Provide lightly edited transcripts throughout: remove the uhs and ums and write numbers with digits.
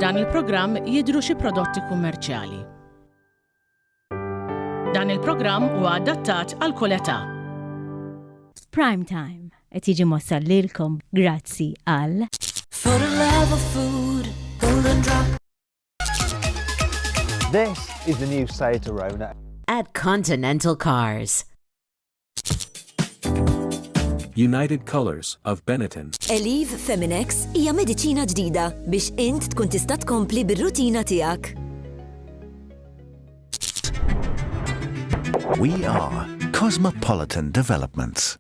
F'dan il-programm jidhru xi prodotti kummerċjali. Dan il-programm huwa adattat għal kull età. Prime Time qed jiġi mossal lilkom grazzi għal For the love of food, Golden Drop. This is the new Seat Arona. At Continental Cars. United Colors of Benetton. Eleve Feminex hija mediċina ġdida biex int tkun tista' tkompli bir-rutina tiegħek. We are Cosmopolitan Developments.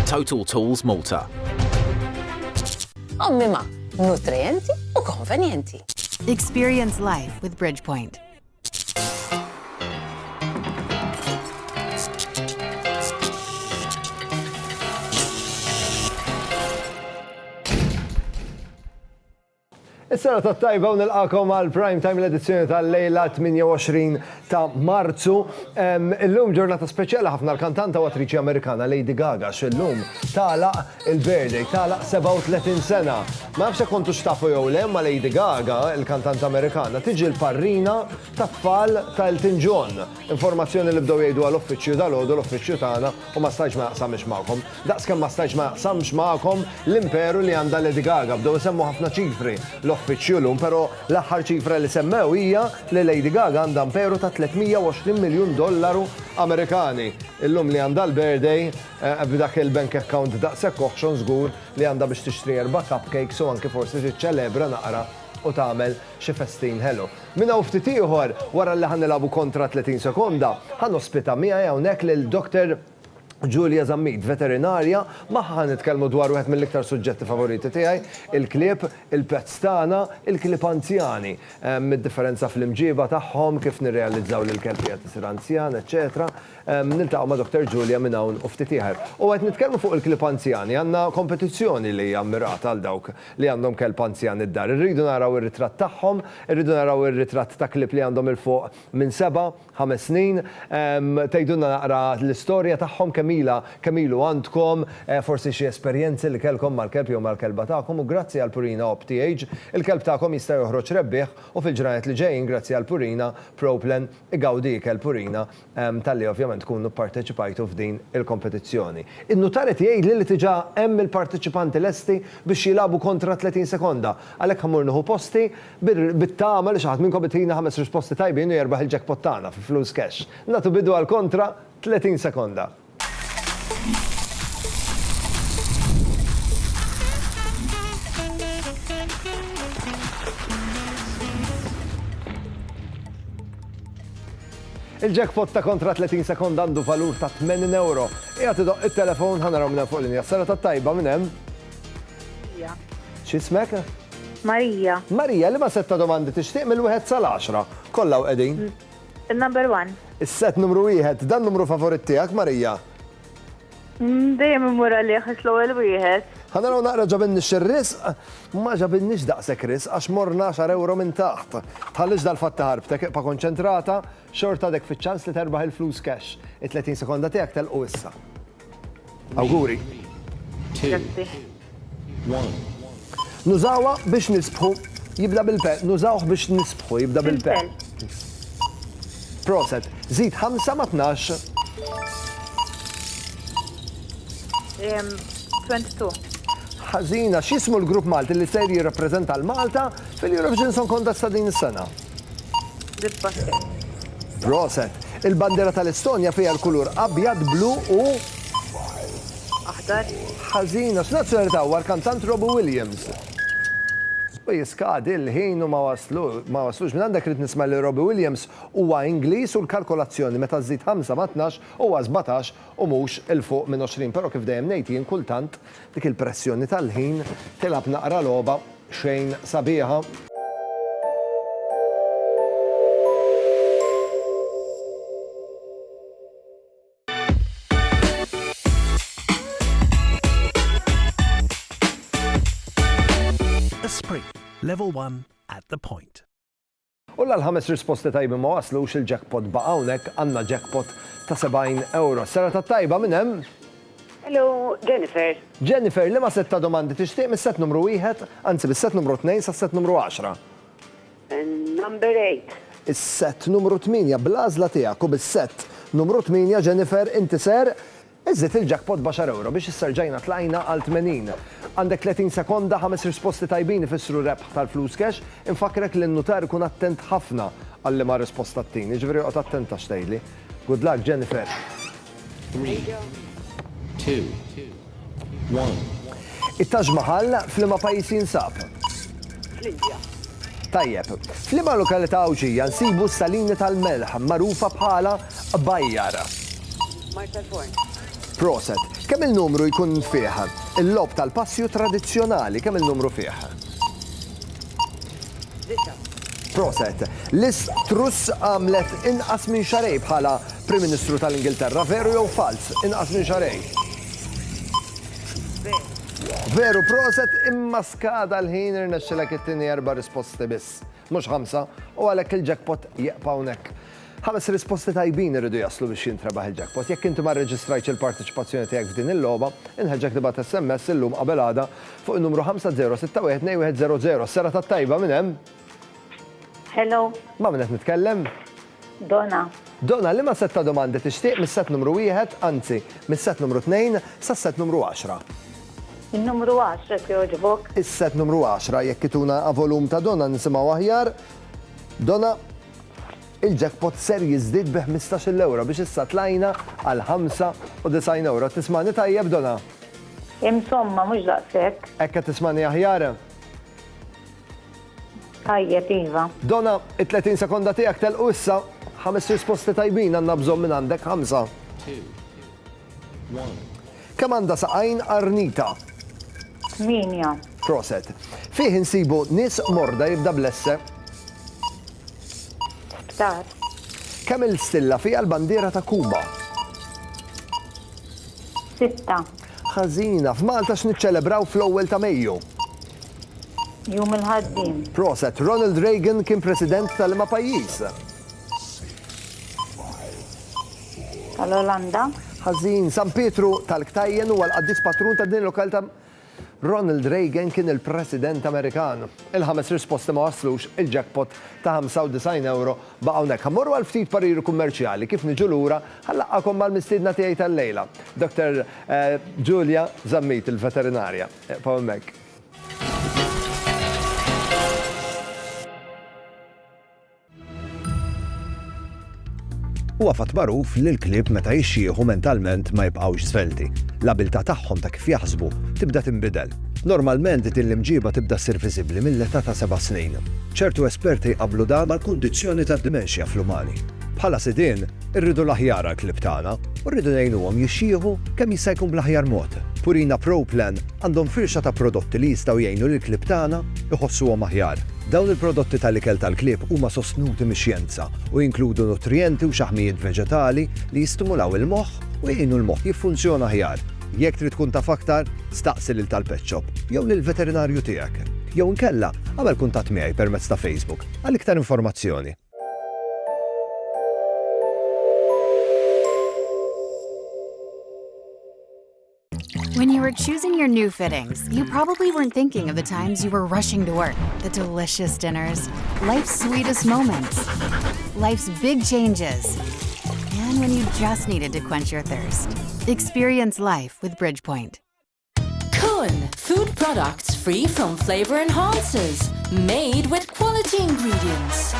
Total Tools Malta. Ommima, nutrienti u konvenienti. Experience life with Bridgepoint. Is-sena tat-tajba u nilqakom għal Prime Time l-edizzjoni tal-lejla 28 ta' Marzu. Illum ġurnata speċjali ħafna l-kantanta u attriċi Amerikana Lady Gaga x'illum tagħlaq il-birthday, tagħlaq 37 sena. Ma nafx hekk kontu xtafu jew le ma Lady Gaga, il-kantanta Amerikana, tiġi l-parrina ta' tfal ta' Elton John. Informazzjoni li bdew jgħidu għall-uffiċċju dal-għodu l-uffiċċju tagħna u ma stajtx ma jaqsamx magħkom. Daqskemm ma stajtx ma jaqsamx magħkom l-imperu li għandha Lady Gaga. Bdew isemmu ħafna ċifri l-uffiċċju llum, però l-aħħar ċifra li semmew hija li Lady Gaga għandha imperu ta' $320 miljun Amerikani. Illum li għandha l-birthday b'dak il-bank account daqshekk oħxon żgur li għandha biex tixtri 4 cupcakes u anke forsi tiċċelebra naqra u tagħmel xi festin ħelu. Min hawn ftit ieħor wara li ħanilagħbu kontra 30 sekonda ħanospita miegħi hawnhekk lil Dr. Julia Zammid, veterinarja, maħħa nitkellmu dwar wieħed mill-iktar suġġetti favoriti tiegħi, il-klieb, il-pets tagħna, il-klieb anzjani, mid-differenza fl-imġiba tagħhom, kif nirrealizzaw li l-kelb qiegħed isir anzjan, eċetera. Niltaqgħu ma' Dr. Julia minn hawn u ftit ieħor. U qed nitkellmu fuq il-klieb anzjani, għandna kompetizzjoni li hija mmirata għal dawk li għandhom kelb anzjan id-dar. Irridu naraw ir-ritratt tagħhom, irridu naraw ir-ritratt ta' klieb li għandhom il-fuq minn 7-5 snin, tgħidulna naqra l-istorja tagħhom kemm ilu għandkom, forsi xi esperjenzi li kellkom mal-kelb jew mal-kelba tagħkom u grazzi għal Purina OpTH, il-kelb tagħkom jista' joħroġ rebbieħ u fil-ġranet li ġejjin grazzi għal Purina Proplen igawdi ikel Purina talli ovvjament tkunu pparteċipajtu f'din il-kompetizzjoni. In-nutari tgħid li tiġa hemm il-parteċipanti lesti biex jilagħbu kontra 30 sekonda. Għalhekk ħammur nieħu posti bit-tama li xi ħadd minnkom bitina 5 risposti tajbin u jerbaħ il-jackpot tagħna fi flus cash. Nagħtu bidu għal kontra 30 sekonda. Il-jackpot ta' kontra 30 sekonda għandu valur ta' €80. Ija tidoq il-telefon ħanaraw minna fuq l-linja. Sara ta' tajba minn hemm? Marija. X'ismek? Marija. Marija, li ma setta domandi tixtieq mill-1 sal-10. Kollha qegħdin. Il-number 1. Is-set numru 1, dan numru favorit tiegħek, Marija? Dejjem imur għalih l-ewwel wieħed. Ħanaraw naqra ġabinni x-risq, ma ġabinniex daqshekk risq għax morna €10 minn taħt. Tħallix dal-fatta ħarbtek pa' konċentrata, xorta dek fiċ-ċans li terbaħ il-flus cash. Il-30 sekonda tiegħek telqu issa. Awguri. Nużawha biex nisbħu jibda bil-pe. Nużawh biex nisbħu jibda bil-pe. Proset. Żid 5 ma' 12. 22. Ħażina, x'ismu l-grupp Malti li ser jirrappreżenta l-Malta fil-Eurovision Song Contest ta' din is-sena? Proset. Il-bandiera tal-Estonja fiha l-kulur abjad, blu u aħdar. Ħażina, x'nazzjonalità huwa l-kantant Robbie Williams? U jiskadi l-ħin u ma waslux minn għandek rid nisma' li Robbie Williams huwa Ingliż u l-kalkolazzjoni meta żżid 5 ma' 12 huwa 17 u mhux il-fuq minn 20, però kif dejjem ngħid jien kultant dik il-pressjoni tal-ħin tilab naqra logħba xejn sabiħa. Esprit, level 1 at the point. U l-5 risposti tajbi ma waslux il-jackpot baqawnek għanna jackpot ta' €70. Sara ta' tajba minn hemm? Hello, Jennifer. Jennifer, li ma setta domandi tixtieq mis-set numru 1, anzi bis-set numru 2 sa set numru 10. Number 8. Is-set numru 8 bl-għażla tiegħek u bis-set numru 8 Jennifer inti ser iżżid il-jackpot €10 biex isserġajna tlajna għal 80. Għandek 30 sekonda 5 risposti tajbin ifissru rebħ tal-flus cash, infakrek li n-notar kun attent ħafna għalli ma risposta t-tini, ġveri qed attent għax tgħidli. Good luck, Jennifer. 2, 1. It-Taj Mahal fl-ma pajjiż jinsab? Fl-Indja. Tajjeb, fl-ma lokalità Awġija nsibu s-salini tal-melħ magħrufa bħala Bajjar. Marta Forn. Proset, kemm il-numru jkun fih? Il-lob tal-passju tradizzjonali, kemm il-numru fih? Proset, l-Truss għamlet inqas minn xarej bħala Prim Ministru tal-Ingilterra, veru jew fals, inqas minn xarej? Veru, proset, imma skada l-ħin irnexxilek it-tieni 4 risposti biss, mhux 5, u għalhekk il-jackpot jeqpa' hawnhekk. 5 risposti tajbin irridu jaslu biex jintrebaħ il-jackpot. Jekk inti ma rreġistrajtx il-parteċipazzjoni tiegħek f'din il-logħba, inħeġġek tibgħat SMS illum qabel għada fuq in-numru 50612100. Sera tat-tajba minn hemm? Hello, Ma min qed nitkellem? Donna. Donna, li ma setta domandi tixtieq mis-set numru 1, anzi, mis-set numru 2 sas-set numru 10. Il-numru 10 jogħġbok. Is-set numru 10 jekk ituna volum ta' Donna nisimgħu aħjar. Donna, il-jackpot ser jiżdied bi €15 biex issa tlajna għal €95. Tismani tajjeb, Donna? Insomma, mhux daqshekk. Ekka tismani aħjar? Tajjeb iva. Donna, it-30 sekonda tiegħek telqu issa 5 risposti tajbin għandna bżonn minn għandek 5. 2, 1. Kemm għandha saqajn Arnita? 8. Proset. Fih insibu nies morda jibda blesse. Star. Kemm il-stilla fiha l-bandiera ta' Kuba? 6. Ħażina, f'Malta x'niċċelebraw fl-ewwel ta' Mejju. Jum il-ħaddim. Proset, Ronald Reagan kien president tal-ma pajjiż. Tal-Olanda. Ħażin, San Pietru tal-Ktajjen huwa l-qaddis patrun ta' din lokalità. Ronald Reagan kien il-President Amerikan. Il-5 risposti ma waslux il-jackpot ta' €95 baqgħu hawnhekk. Ħammorru għal ftit pariri kummerċjali kif niġu lura ħallaqakom mal-mistiedna tiegħi tal-lejla. Dr. Julia Zammit, il-veterinarja. Hemmhekk. Huwa fatt magħruf li l-klieb meta jixxieħu mentalment ma jibqgħux svelti. L-abilità tagħhom ta' kif jaħsbu tibda tinbidel. Normalment it-imġiba tibda ssir viżibbli mill-età ta' 7 snin. ċertu esperti jqabblu dan mal-kundizzjoni tad-dimensja fl-umani. Bħala sidien, irridu l-aħjar għall-klieb tagħna u rridu ngħinuhom jixxieħu kemm jista' jkun bl-aħjar mod. Purina Pro Plan għandhom firxa ta' prodotti li jistgħu jgħinu lill-klieb tagħna iħossuhom aħjar. Dawn il-prodotti tal-ikel tal-klieb huma sostnuti mix-xjenza u jinkludu nutrienti u xaħmijiet veġetali li jistimulaw il-moħħ u jgħinu l-moħħ jiffunzjona aħjar. Jekk trid tkun taf aktar, staqsi lil tal-pet shop jew lill-veterinarju tiegħek. Jew inkella għamel kuntatt miegħi permezz ta' Facebook għal iktar informazzjoni. When you were choosing your new fittings, you probably weren't thinking of the times you were rushing to work, the delicious dinners, life's sweetest moments, life's big changes, and when you just needed to quench your thirst. Experience life with Bridgepoint. Kun, food products free from flavor enhancers, made with quality ingredients.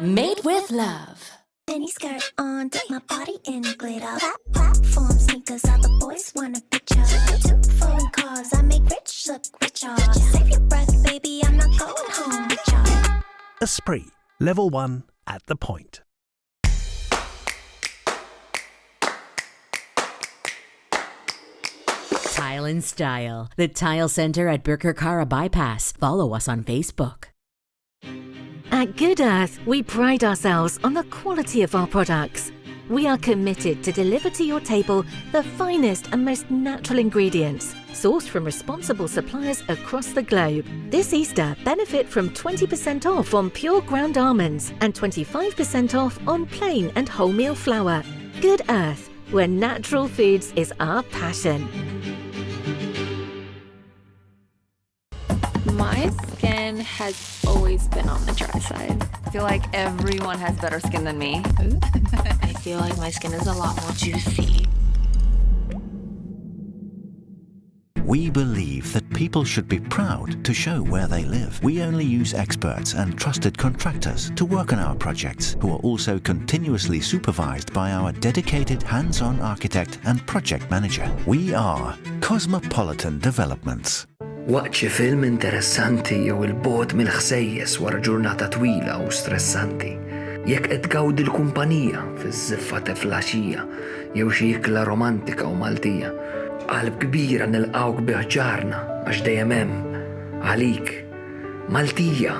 Made with love. Mini skirt on, dip my body in glitter. Platform sneakers, all the boys want a picture. 2 foreign cars, I make rich look richer. Save your breath, baby, I'm not going home with y'all. Esprit, level 1 at the point. Tile and Style, the Tile Center at Birkirkara Bypass. Follow us on Facebook. At Good Earth, we pride ourselves on the quality of our products. we are committed to deliver to your table the finest and most natural ingredients, sourced from responsible suppliers across the globe. This Easter, benefit from 20% off on pure ground almonds and 25% off on plain and wholemeal flour. Good Earth, where natural foods is our passion. My skin has always been on the dry side. I feel like everyone has better skin than me. I feel like my skin is a lot more juicy. We believe that people should be proud to show where they live. We only use experts and trusted contractors to work on our projects, who are also continuously supervised by our dedicated hands-on architect and project manager. We are Cosmopolitan Developments. Waqt xi film interessanti jew il-bogħod mill-ħsejjes wara ġurnata twila u stressanti. Jekk qed tgawdi l-kumpanija fiż-żiffa tiflaxija jew xi ikla romantika u Maltija. Qalb kbira nilqawk biħġarna għax dejjem hemm għalik. Maltija,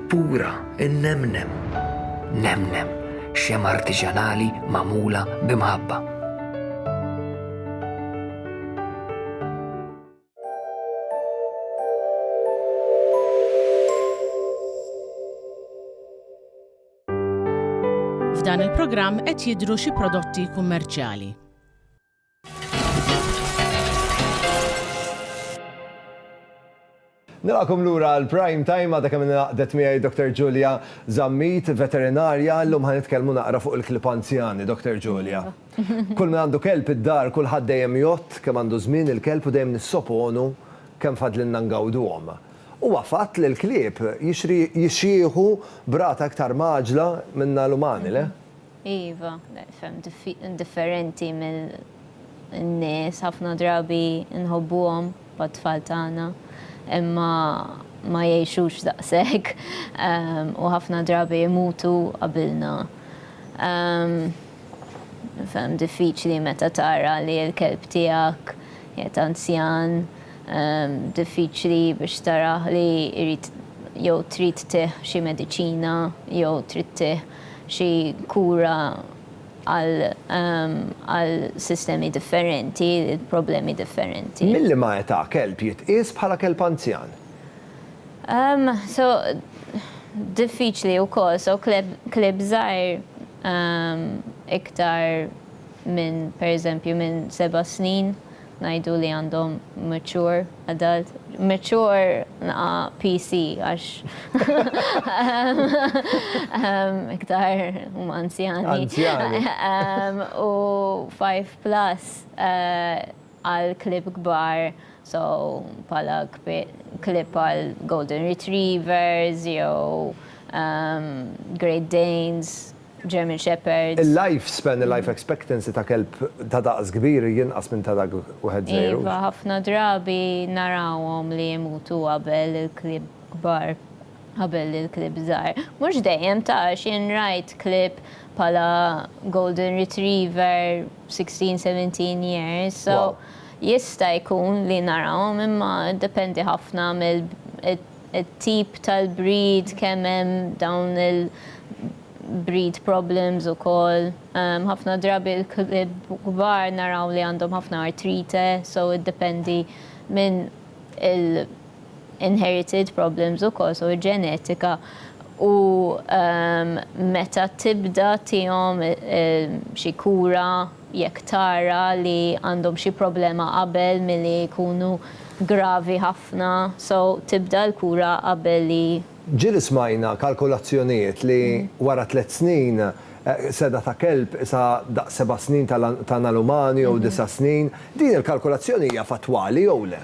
pura, innemnem. Nemnem, xema artiġanali magħmula bimħabba. F'dan il-programm qed jidhru xi prodotti kummerċjali. Nilaqkom lura l-Prime Time għadha kemm naqdet miegħi Dr. Julia Zammit, veterinarja, llum ħanitkellmu naqra fuq il-klieb anzjani, Dr. Julia. Kull min għandu kelb id-dar, kulħadd dejjem jott kemm għandu żmien il-kelb u dejjem nissoponu kemm fadlilna ngawduhom. Huwa fatt li l-klieb jixxieħu brata aktar maġla minna l-umani, le? Iva, fem differenti mill-nies, ħafna drabi nħobbuhom bad-tfal tagħna, imma ma jgħixux daqshekk u ħafna drabi jmutu qabilna. Fem diffiċli meta tara li l-kelb tiegħek qiegħed anzjan, diffiċli biex taraħ li jrid jew trid tih xi mediċina jew trid tih xi kura għal sistemi differenti, problemi differenti. Milli ma età kelb jitqies bħala kelb anzjan? So diffiċli wkoll, so klieb żgħir iktar minn pereżempju minn 7 snin. Najdu li għandhom mature adult, mature PC għax iktar anzjani. U 5+ għal klib kbar, so pala klib għal Golden Retrievers, jew Great Danes, German Shepherds. Il-lifespan, il-life expectancy ta' kelb ta' daqs kbir jinqas minn ta' dak wieħed żgħir. Iva, ħafna drabi narawhom li jmutu qabel il-klieb kbar, qabel il-klieb żgħar. Mhux dejjem tax jien rajt klieb bħala Golden Retriever 16-17 years, so jista' jkun li narawhom imma dependi ħafna mill-tip tal-breed kemm hemm dawn breed problems u koll. ħafna drabi l-klieb kbar naraw li għandhom ħafna artrite, so it dependi minn il-inherited problems u koll, so il-ġenetika. U meta tibda tihom xi kura jekk tara li għandhom xi problema qabel milli jkunu gravi ħafna, so tibda l-kura qabel li Ġieli smajna kalkulazzjonijiet li wara 3 snin seda ta' kelb sa daq 7 snin ta' nalumani jew 9 snin, din il-kalkulazzjoni hija fatwali jew le?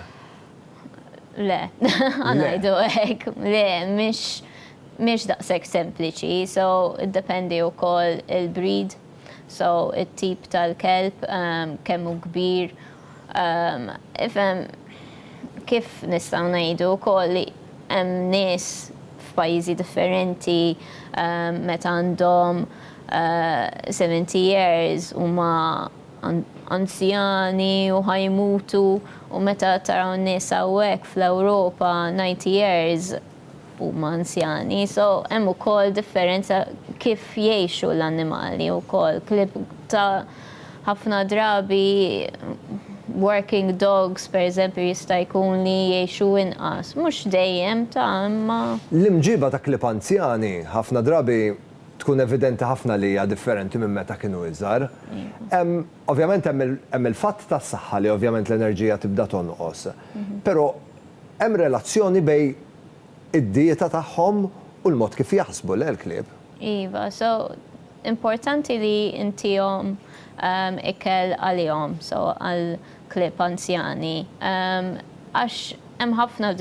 Le, għanajdu hekk, le, mhix daqshekk sempliċi, so iddependi wkoll il-breed, so it-tip tal-kelb kemm hu kbir. Ifhem kif nistgħu ngħidu wkoll li hemm nies f'pajjiżi differenti meta għandhom 70 years huma anzjani u ħajmutu u meta taraw nies hawnhekk fl-Ewropa 90 years huma anzjani. So hemm ukoll differenza kif jgħixu l-annimali wkoll. Klip ta' ħafna drabi working dogs, per eżempju, jista' jkun li jgħixu inqas. Mhux dejjem imma. L-imġiba ta' klip anzjani ħafna drabi tkun evidenti ħafna li hija differenti minn meta kienu iżgħar. Ovvjament hemm il-fatt tas-saħħa li ovvjament l-enerġija tibda tonqos. Però hemm relazzjoni bejn id-dieta tagħhom u l-mod kif jaħsbu l-klieb. Iva, so importanti li intihom ikel għalihom, so għal-klieb anzjani. Għax hemm ħafna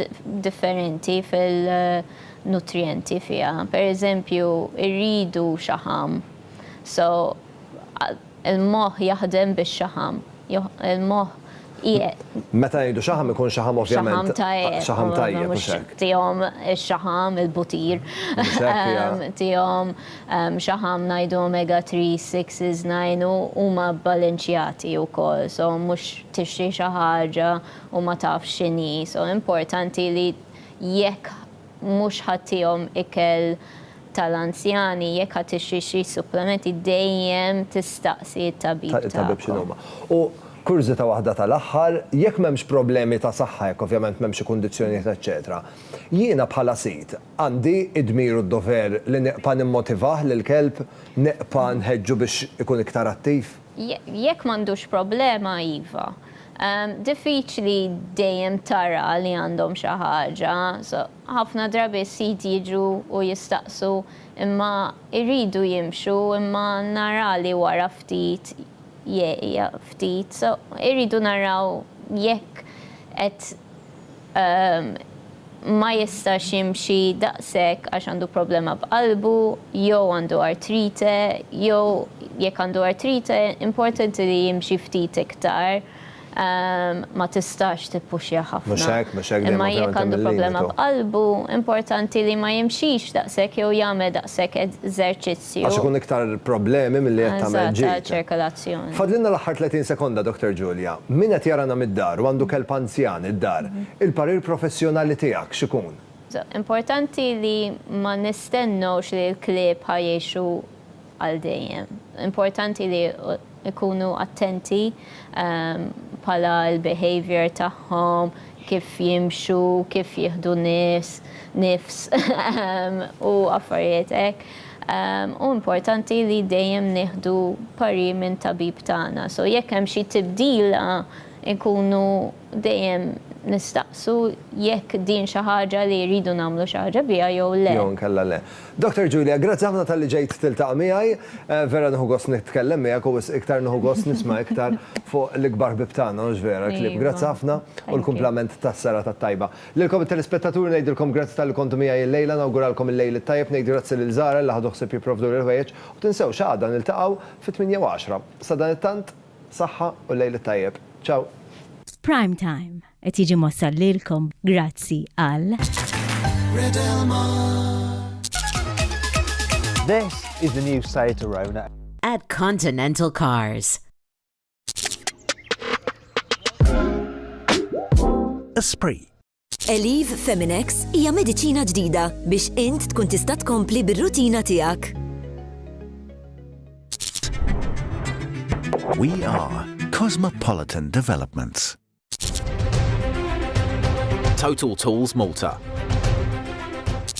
differenti fil-nutrienti fiha. Per eżempju, irridu xaħam. So il-moħħ jaħdem bix-xaħam. Il-moħħ Meta jgħidu xaħam ikun xaħam ovvjament. Xaħam tajjeb. Mhux tihom ix-xaħam il-butir. Tihom xaħam ngħidu omega 3, 6, 9 huma balanċjati wkoll. So mhux tixtri xi ħaġa u ma tafx x'inhi. So importanti li jekk mhux ħaddihom ikel tal-anzjani, jekk ħadd tixtri xi supplementi dejjem tistaqsi t-tabib tagħhom. Kurzita waħda tal-aħħar, jekk m'hemmx problemi ta' saħħa, jekk ovvjament m'hemmx kundizzjonijiet eċetera. Jiena bħala sit għandi id-dmir u d-dover li neqpa' nimmotivah lill-kelb, neqpa' nħeġġu biex ikun iktar attiv. Jekk m'għandux problema iva. Diffiċli dejjem tara li għandhom xi ħaġa, so ħafna drabi sit jiġu u jistaqsu imma irridu jimxu imma nara li wara ftit ftit, so irridu naraw jekk qed ma jistax jimxi daqshekk għax għandu problema b'qalbu, jew għandu artrite, jew jekk għandu artrite, importanti li jimxi ftit iktar. Ma tistax tippuxja ħafna. Mhux hekk imma jekk għandu problema b'qalbu, importanti li ma jimxix daqshekk jew jagħmel daqshekk eżerċizzju. Għax ikun iktar problemi milli qed tagħmel ġid. ċirkolazzjoni. Fadlilna l-aħħar 30 sekonda, Dr. Julia. Min qed jarana mid-dar u għandu kelb anzjan id-dar, il-parir professjonali tiegħek x'ikun? Importanti li ma nistennewx li l-klieb ħajjexu għal dejjem. Importanti li ikunu attenti pala l-behavior tagħhom, kif jimxu, kif jieħdu nifs u affarijiet hekk. U importanti li dejjem nieħdu parir minn tabib tagħna. So jekk hemm xi tibdila ikunu dejjem nistaqsu jekk din xi ħaġa li jridu nagħmlu xi ħaġa biha jew le. Jew nkella le. Dr. Julia, grazzi ħafna tal-li ġejt tiltaqa' miegħi, vera nieħu gost nitkellem miegħek u iktar nieħu gost nisma' iktar fuq l-ikbar bib tagħna, mhux vera klieb. Grazzi ħafna u l-kumplament tas-sera tat-tajba. Lilkom it-telespettaturi ngħidilkom grazzi tal-li kontu miegħi l-lejla, nawguralkom il-lejl it-tajjeb, ngħid grazzi lil Żara li ħadu ħsieb jipprovdu l-ħwejjeġ u tinsewx għadha niltaqgħu fit-8 u 10. Sa dan it-tant saħħa u l-lejl it-tajjeb. Ciao. Prime Time qed jiġi mossal lilkom grazzi għal This is the new Seat Arona at Continental Cars. Esprit. Eleve Feminex hija mediċina ġdida biex int tkun tista' tkompli bir-rutina tiegħek. We are Cosmopolitan Developments. Total Tools Malta.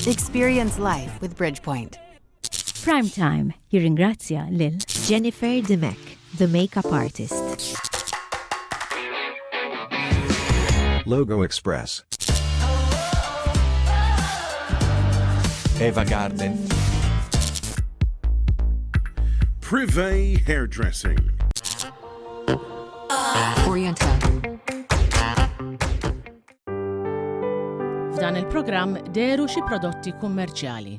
Experience life with Bridgepoint. Prime Time jirringrazzja lil Jennifer Demek, the makeup artist. Logo Express. Eva Garden. Privé Hairdressing. Orienta. F'dan il-programm deru xi prodotti kummerċjali.